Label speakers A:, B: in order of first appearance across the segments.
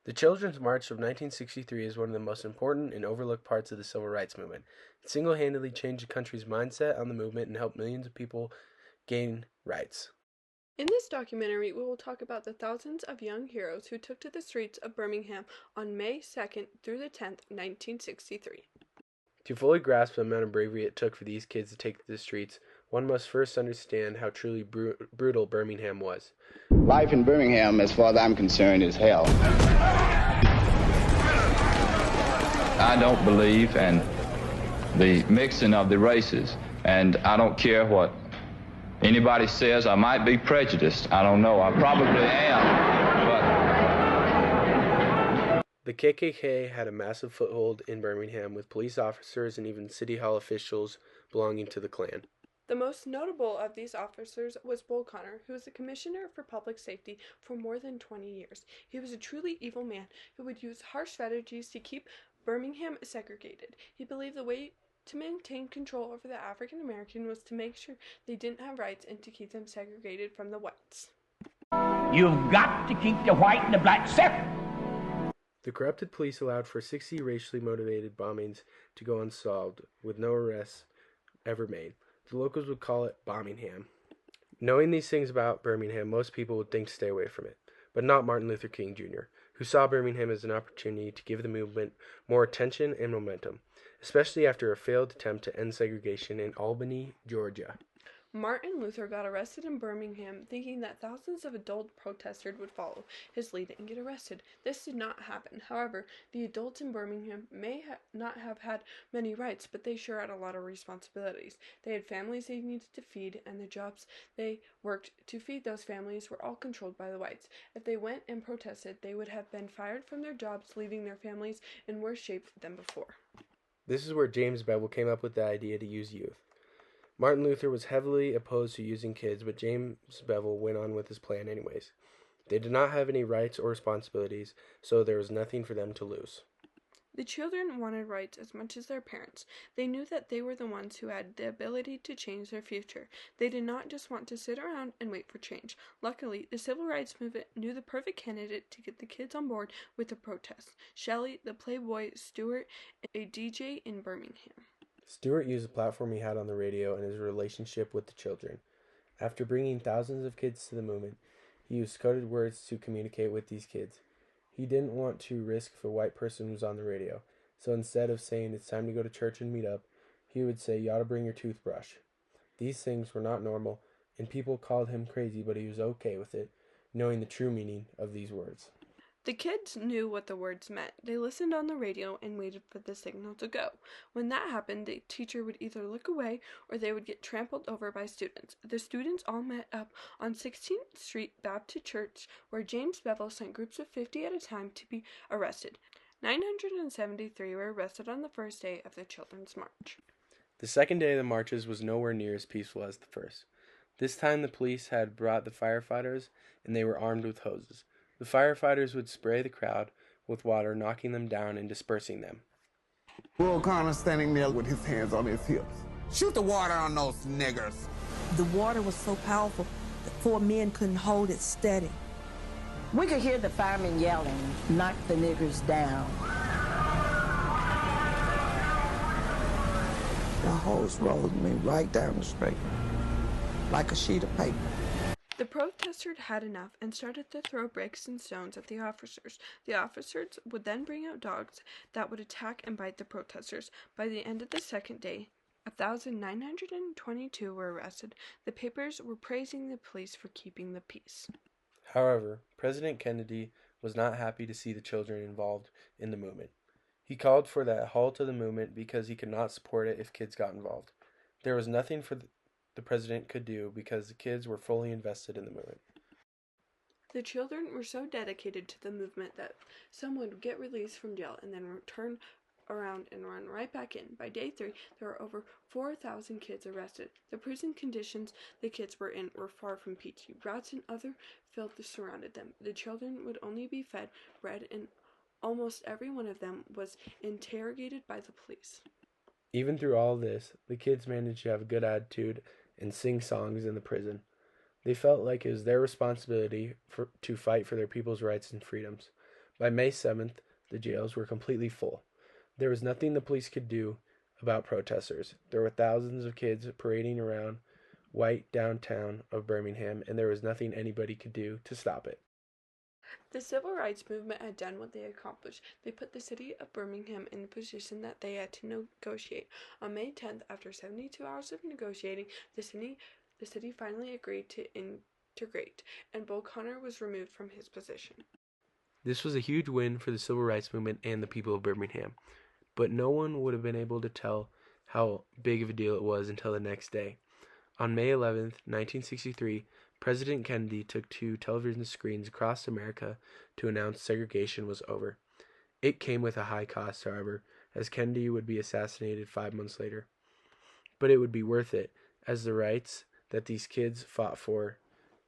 A: The Children's March of 1963 is one of the most important and overlooked parts of the civil rights movement. It single-handedly changed the country's mindset on the movement and helped millions of people gain rights.
B: In this documentary, we will talk about the thousands of young heroes who took to the streets of Birmingham on May 2nd through the 10th, 1963.
A: To fully grasp the amount of bravery it took for these kids to take to the streets, one must first understand how truly brutal Birmingham was.
C: Life in Birmingham, as far as I'm concerned, is hell.
D: I don't believe in the mixing of the races, and I don't care what anybody says. I might be prejudiced. I don't know. I probably am, but
A: The KKK had a massive foothold in Birmingham, with police officers and even city hall officials belonging to the Klan.
B: The most notable of these officers was Bull Connor, who was the Commissioner for Public Safety for more than 20 years. He was a truly evil man who would use harsh strategies to keep Birmingham segregated. He believed the way to maintain control over the African American was to make sure they didn't have rights and to keep them segregated from the whites.
E: You've got to keep the white and the black separate.
A: The corrupted police allowed for 60 racially motivated bombings to go unsolved, with no arrests ever made. The locals would call it Birmingham. Knowing these things about Birmingham, most people would think to stay away from it, but not Martin Luther King Jr., who saw Birmingham as an opportunity to give the movement more attention and momentum, especially after a failed attempt to end segregation in Albany, Georgia.
B: Martin Luther got arrested in Birmingham thinking that thousands of adult protesters would follow his lead and get arrested. This did not happen. However, the adults in Birmingham may not have had many rights, but they sure had a lot of responsibilities. They had families they needed to feed, and the jobs they worked to feed those families were all controlled by the whites. If they went and protested, they would have been fired from their jobs, leaving their families in worse shape than before.
A: This is where James Bevel came up with the idea to use youth. Martin Luther was heavily opposed to using kids, but James Bevel went on with his plan anyways. They did not have any rights or responsibilities, so there was nothing for them to lose.
B: The children wanted rights as much as their parents. They knew that they were the ones who had the ability to change their future. They did not just want to sit around and wait for change. Luckily, the civil rights movement knew the perfect candidate to get the kids on board with the protests. Shelley, the playboy Stewart, a DJ in Birmingham.
A: Stewart used the platform he had on the radio and his relationship with the children. After bringing thousands of kids to the movement, he used coded words to communicate with these kids. He didn't want to risk if a white person was on the radio, so instead of saying it's time to go to church and meet up, he would say you ought to bring your toothbrush. These things were not normal, and people called him crazy, but he was okay with it, knowing the true meaning of these words.
B: The kids knew what the words meant. They listened on the radio and waited for the signal to go. When that happened, the teacher would either look away or they would get trampled over by students. The students all met up on 16th Street Baptist Church, where James Bevel sent groups of 50 at a time to be arrested. 973 were arrested on the first day of the Children's March.
A: The second day of the marches was nowhere near as peaceful as the first. This time the police had brought the firefighters, and they were armed with hoses. The firefighters would spray the crowd with water, knocking them down and dispersing them.
F: Bull Connor standing there with his hands on his hips. Shoot the water on those niggers.
G: The water was so powerful that 4 men couldn't hold it steady.
H: We could hear the firemen yelling, "Knock the niggers down."
G: The hose rolled me right down the street, like a sheet of paper.
B: The protesters had enough and started to throw bricks and stones at the officers. The officers would then bring out dogs that would attack and bite the protesters. By the end of the second day, 1,922 were arrested. The papers were praising the police for keeping the peace.
A: However, President Kennedy was not happy to see the children involved in the movement. He called for that halt of the movement because he could not support it if kids got involved. There was nothing the president could do because the kids were fully invested in the movement.
B: The children were so dedicated to the movement that some would get released from jail and then return around and run right back in. By day 3, there were over 4,000 kids arrested. The prison conditions the kids were in were far from peachy. Rats and other filth surrounded them. The children would only be fed bread, and almost every one of them was interrogated by the police.
A: Even through all this, the kids managed to have a good attitude and sing songs in the prison. They felt like it was their responsibility to fight for their people's rights and freedoms. By May 7th, the jails were completely full. There was nothing the police could do about protesters. There were thousands of kids parading around white downtown of Birmingham, and there was nothing anybody could do to stop it.
B: The civil rights movement had done what they accomplished. They put the city of Birmingham in a position that they had to negotiate. On May 10th, after 72 hours of negotiating, the city finally agreed to integrate, and Bull Connor was removed from his position.
A: This was a huge win for the civil rights movement and the people of Birmingham, but no one would have been able to tell how big of a deal it was until the next day. On May 11th, 1963, President Kennedy took to television screens across America to announce segregation was over. It came with a high cost, however, as Kennedy would be assassinated 5 months later. But it would be worth it, as the rights that these kids fought for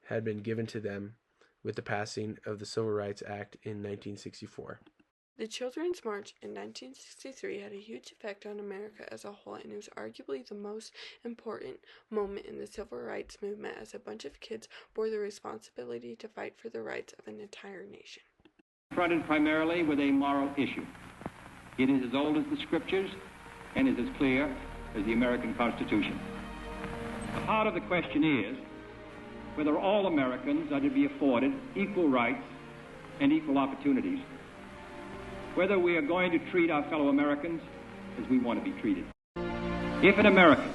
A: had been given to them with the passing of the Civil Rights Act in 1964.
B: The Children's March in 1963 had a huge effect on America as a whole, and it was arguably the most important moment in the civil rights movement, as a bunch of kids bore the responsibility to fight for the rights of an entire nation.
I: Confronted primarily with a moral issue. It is as old as the scriptures and is as clear as the American Constitution. The heart of the question is whether all Americans are to be afforded equal rights and equal opportunities, whether we are going to treat our fellow Americans as we want to be treated. If an American,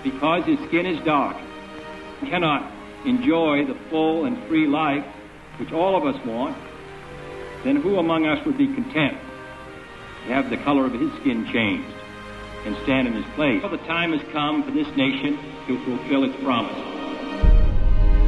I: because his skin is dark, cannot enjoy the full and free life which all of us want, then who among us would be content to have the color of his skin changed and stand in his place? Well, the time has come for this nation to fulfill its promise.